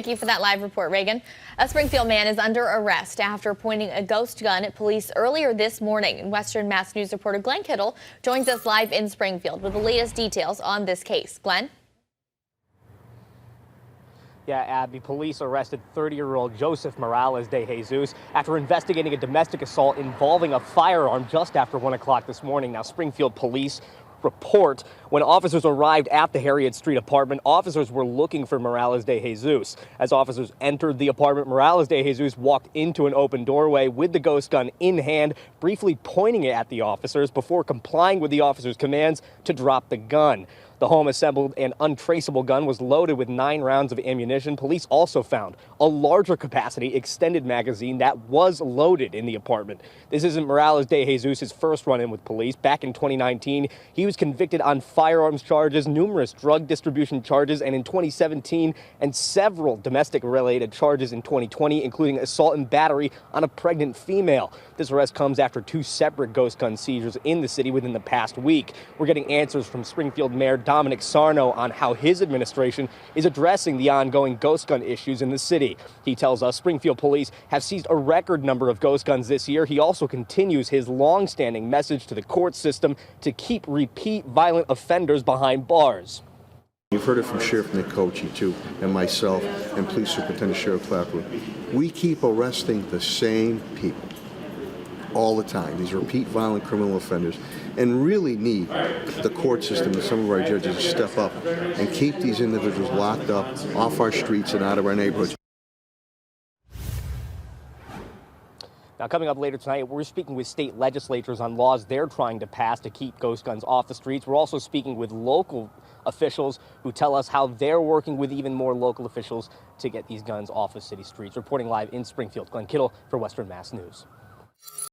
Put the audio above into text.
Thank you for that live report, Reagan. A Springfield man is under arrest after pointing a ghost gun at police earlier this morning. Western Mass News reporter Glenn Kittle joins us live in Springfield with the latest details on this case. Glenn? Yeah, Abby, police arrested 30-year-old Joseph Morales de Jesus after investigating a domestic assault involving a firearm just after 1 o'clock this morning. Now, Springfield police report when officers arrived at the Harriet Street apartment, officers were looking for Morales de Jesus. As officers entered the apartment, Morales de Jesus walked into an open doorway with the ghost gun in hand, briefly pointing it at the officers before complying with the officers' commands to drop the gun. The home assembled an untraceable gun was loaded with 9 rounds of ammunition. Police also found a larger capacity extended magazine that was loaded in the apartment. This isn't Morales de Jesus' first run-in with police. Back in 2019, he was convicted on firearms charges, numerous drug distribution charges, and in 2017, and several domestic-related charges in 2020, including assault and battery on a pregnant female. This arrest comes after 2 separate ghost gun seizures in the city within the past week. We're getting answers from Springfield Mayor Dominic Sarno on how his administration is addressing the ongoing ghost gun issues in the city. He tells us Springfield police have seized a record number of ghost guns this year. He also continues his long-standing message to the court system to keep repeat violent offenders behind bars. You've heard it from Sheriff Nick Kochi, too, and myself, and Police Superintendent Cheryl Clapper. We keep arresting the same people all the time, these repeat violent criminal offenders, and really need the court system and some of our judges to step up and keep these individuals locked up off our streets and out of our neighborhoods. Now, coming up later tonight, we're speaking with state legislatures on laws they're trying to pass to keep ghost guns off the streets. We're also speaking with local officials who tell us how they're working with even more local officials to get these guns off of city streets. Reporting live in Springfield, Glenn Kittle for Western Mass News.